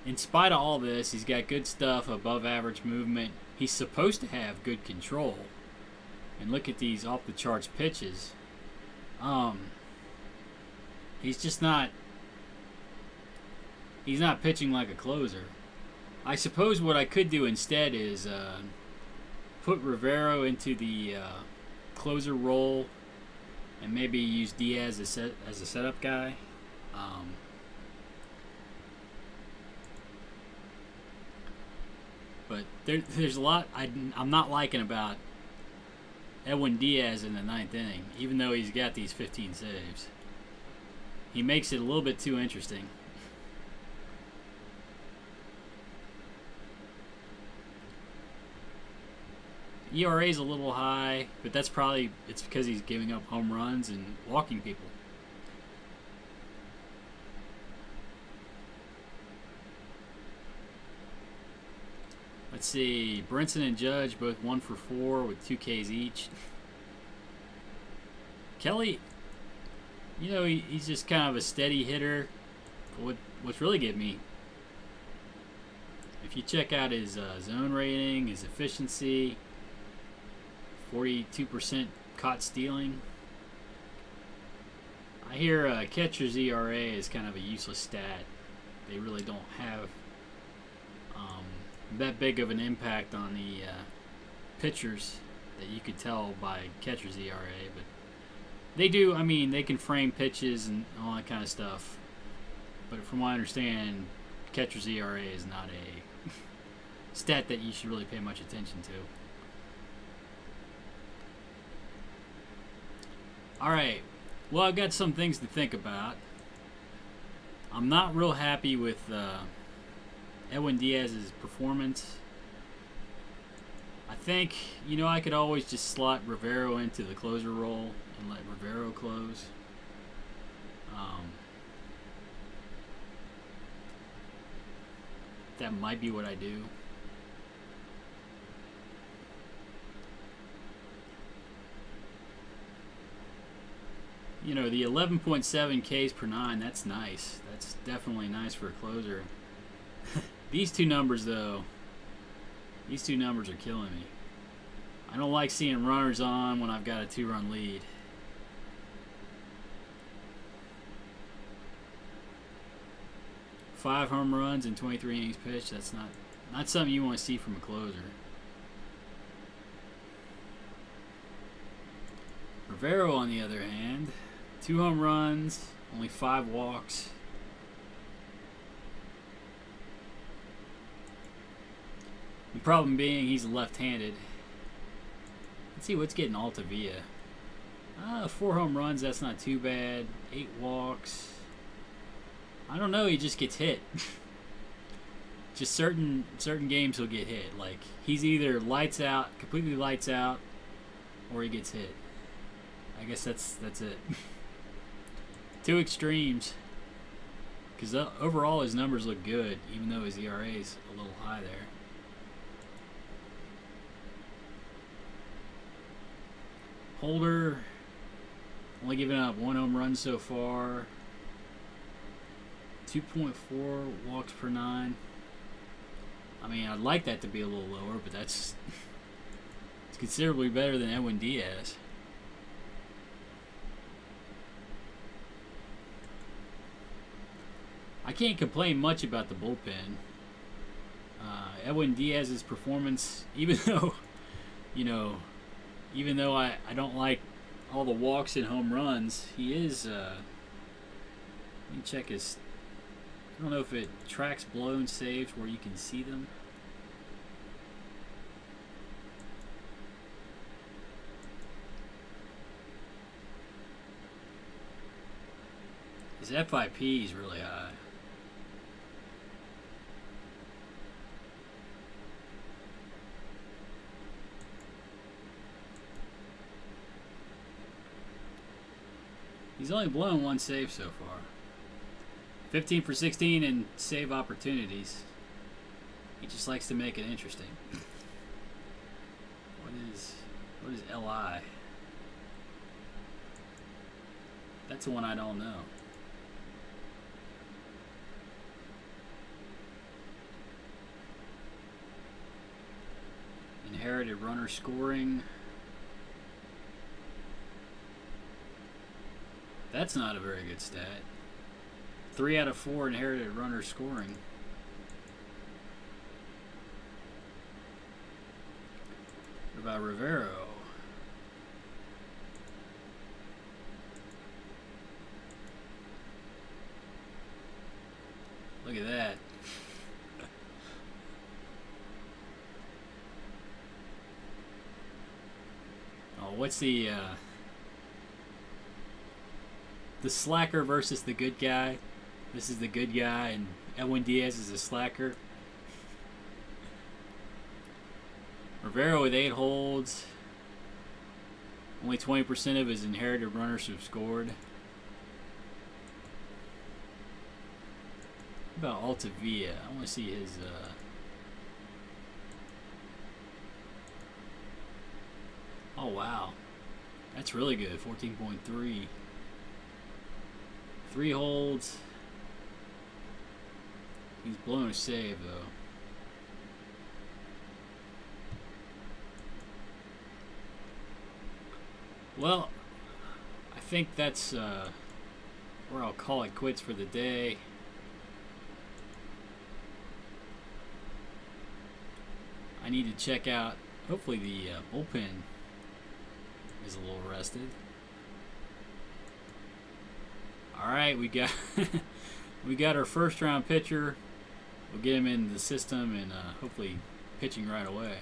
Speaker 1: in spite of all this, he's got good stuff, above average movement. He's supposed to have good control. And look at these off the charts pitches. He's just not... He's not pitching like a closer. I suppose what I could do instead is put Rivero into the closer role and maybe use Diaz as a setup guy. But there's a lot I'm not liking about Edwin Diaz in the 9th inning, even though he's got these 15 saves. He makes it a little bit too interesting. ERA is a little high, but that's probably, it's because he's giving up home runs and walking people. Let's see, Brinson and Judge both 1 for 4 with 2 Ks each. Kelly, you know, he's just kind of a steady hitter. But what's really getting me, if you check out his zone rating, his efficiency, 42% caught stealing. I hear catcher's ERA is kind of a useless stat. They really don't have that big of an impact on the pitchers that you could tell by catcher's ERA, but they do. I mean, they can frame pitches and all that kind of stuff. But from what I understand, catcher's ERA is not a stat that you should really pay much attention to. Alright, well, I've got some things to think about. I'm not real happy with Edwin Diaz's performance. I think, you know, I could always just slot Rivero into the closer role and let Rivero close. That might be what I do. You know, the 11.7 Ks per 9, that's nice. That's definitely nice for a closer. These two numbers, though, these two numbers are killing me. I don't like seeing runners on when I've got a 2-run lead. Five home runs in 23 innings pitched, that's not something you want to see from a closer. Rivero, on the other hand, 2 home runs, only 5 walks. The problem being he's left-handed. Let's see what's getting Altavilla. 4 home runs, that's not too bad. 8 walks. I don't know, he just gets hit. Just certain games he'll get hit. Like, he's either lights out, completely lights out, or he gets hit. I guess that's it. 2 extremes. Because overall his numbers look good, even though his ERA is a little high there. Holder, only giving up 1 home run so far. 2.4 walks per 9. I mean, I'd like that to be a little lower, but it's considerably better than Edwin Diaz. I can't complain much about the bullpen. Edwin Diaz's performance, even though, even though I don't like all the walks and home runs, he is, let me check his, I don't know if it tracks blown saves where you can see them. His FIP is really high. He's only blown 1 save so far. 15 for 16 in save opportunities. He just likes to make it interesting. What is LI? That's the one I don't know. Inherited runner scoring. That's not a very good stat. 3 out of 4 inherited runner scoring. What about Rivero? Look at that. Oh, what's the slacker versus the good guy? This is the good guy, and Edwin Diaz is a slacker. Rivero with 8 holds. Only 20% of his inherited runners have scored. What about Altavilla? I want to see his... Oh, wow. That's really good. 14.3. 3 holds. He's blown a save, though. Well, I think that's where I'll call it quits for the day. I need to check out, hopefully the bullpen is a little rested. Alright, we got we got our first round pitcher. We'll get him in the system and hopefully pitching right away.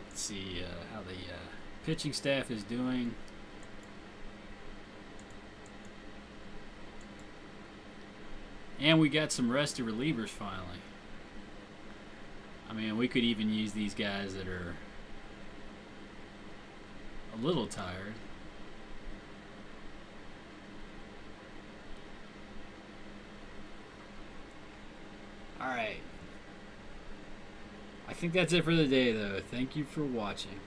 Speaker 1: Let's see how the pitching staff is doing. And we got some rested relievers finally. I mean, we could even use these guys that are a little tired. Alright. I think that's it for the day, though. Thank you for watching.